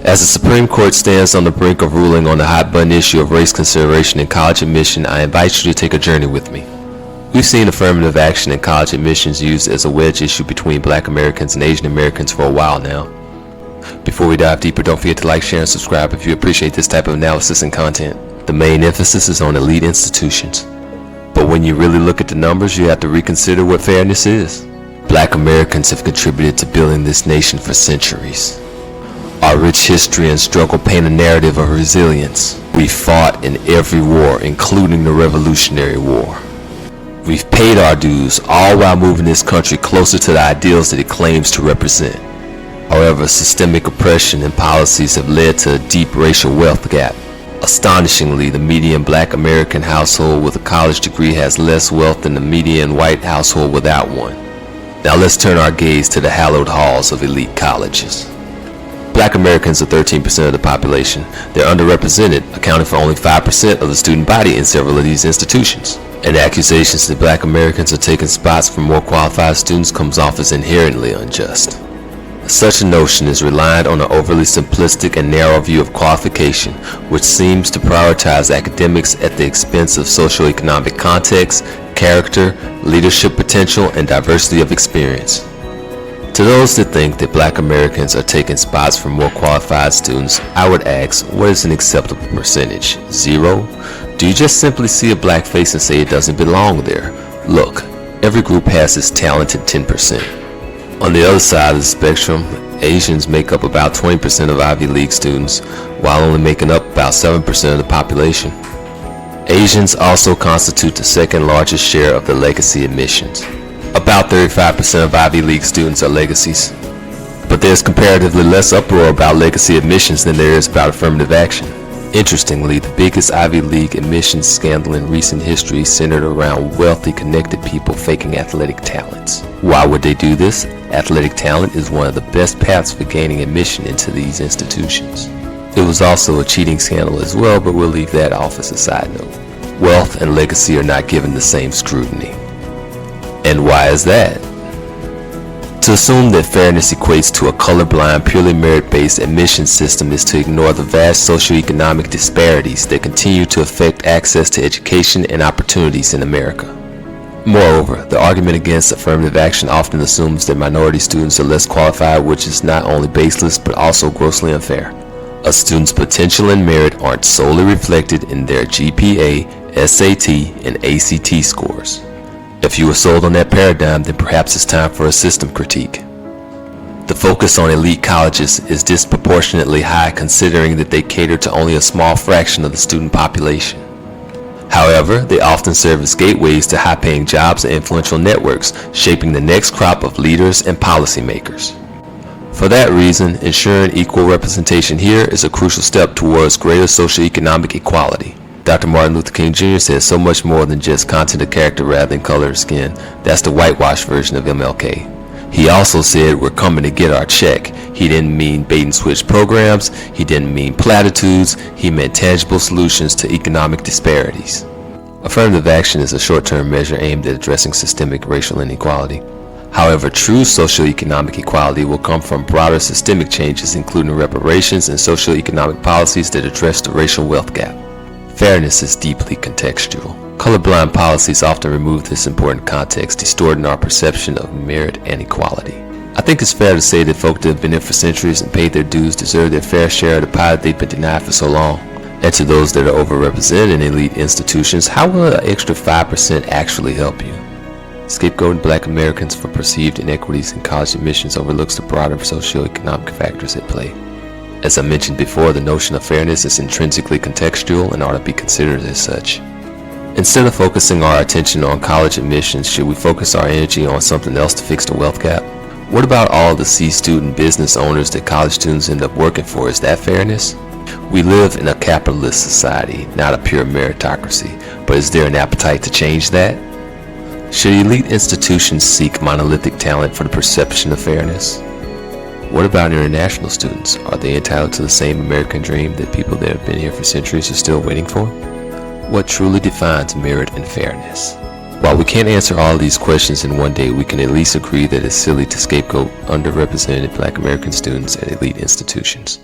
As the Supreme Court stands on the brink of ruling on the hot-button issue of race consideration in college admission, I invite you to take a journey with me. We've seen affirmative action in college admissions used as a wedge issue between Black Americans and Asian Americans for a while now. Before we dive deeper, don't forget to like, share, and subscribe if you appreciate this type of analysis and content. The main emphasis is on elite institutions. But when you really look at the numbers, you have to reconsider what fairness is. Black Americans have contributed to building this nation for centuries. Our rich history and struggle paint a narrative of resilience. We fought in every war, including the Revolutionary War. We've paid our dues, all while moving this country closer to the ideals that it claims to represent. However, systemic oppression and policies have led to a deep racial wealth gap. Astonishingly, the median Black American household with a college degree has less wealth than the median white household without one. Now let's turn our gaze to the hallowed halls of elite colleges. Black Americans are 13% of the population. They're underrepresented, accounting for only 5% of the student body in several of these institutions. And accusations that Black Americans are taking spots from more qualified students comes off as inherently unjust. Such a notion is reliant on an overly simplistic and narrow view of qualification, which seems to prioritize academics at the expense of socioeconomic context, character, leadership potential, and diversity of experience. To those that think that Black Americans are taking spots from more qualified students, I would ask, what is an acceptable percentage? 0? Do you just simply see a black face and say it doesn't belong there? Look, every group has its talented 10%. On the other side of the spectrum, Asians make up about 20% of Ivy League students, while only making up about 7% of the population. Asians also constitute the second largest share of the legacy admissions. About 35% of Ivy League students are legacies. But there's comparatively less uproar about legacy admissions than there is about affirmative action. Interestingly, the biggest Ivy League admissions scandal in recent history centered around wealthy, connected people faking athletic talents. Why would they do this? Athletic talent is one of the best paths for gaining admission into these institutions. It was also a cheating scandal as well, but we'll leave that off as a side note. Wealth and legacy are not given the same scrutiny. And why is that? To assume that fairness equates to a colorblind, purely merit-based admission system is to ignore the vast socioeconomic disparities that continue to affect access to education and opportunities in America. Moreover, the argument against affirmative action often assumes that minority students are less qualified, which is not only baseless but also grossly unfair. A student's potential and merit aren't solely reflected in their GPA, SAT, and ACT scores. If you were sold on that paradigm, then perhaps it's time for a system critique. The focus on elite colleges is disproportionately high considering that they cater to only a small fraction of the student population. However, they often serve as gateways to high-paying jobs and influential networks, shaping the next crop of leaders and policymakers. For that reason, ensuring equal representation here is a crucial step towards greater socioeconomic equality. Dr. Martin Luther King Jr. said so much more than just content of character rather than color of skin. That's the whitewashed version of MLK. He also said we're coming to get our check. He didn't mean bait and switch programs. He didn't mean platitudes. He meant tangible solutions to economic disparities. Affirmative action is a short-term measure aimed at addressing systemic racial inequality. However, true socioeconomic equality will come from broader systemic changes, including reparations and socioeconomic policies that address the racial wealth gap. Fairness is deeply contextual. Colorblind policies often remove this important context, distorting our perception of merit and equality. I think it's fair to say that folk that have been here for centuries and paid their dues deserve their fair share of the pie that they've been denied for so long. And to those that are overrepresented in elite institutions, how will an extra 5% actually help you? Scapegoating Black Americans for perceived inequities in college admissions overlooks the broader socioeconomic factors at play. As I mentioned before, the notion of fairness is intrinsically contextual and ought to be considered as such. Instead of focusing our attention on college admissions, should we focus our energy on something else to fix the wealth gap? What about all the C-student business owners that college students end up working for? Is that fairness? We live in a capitalist society, not a pure meritocracy, but is there an appetite to change that? Should elite institutions seek monolithic talent for the perception of fairness? What about international students? Are they entitled to the same American dream that people that have been here for centuries are still waiting for? What truly defines merit and fairness? While we can't answer all of these questions in one day, we can at least agree that it's silly to scapegoat underrepresented Black American students at elite institutions.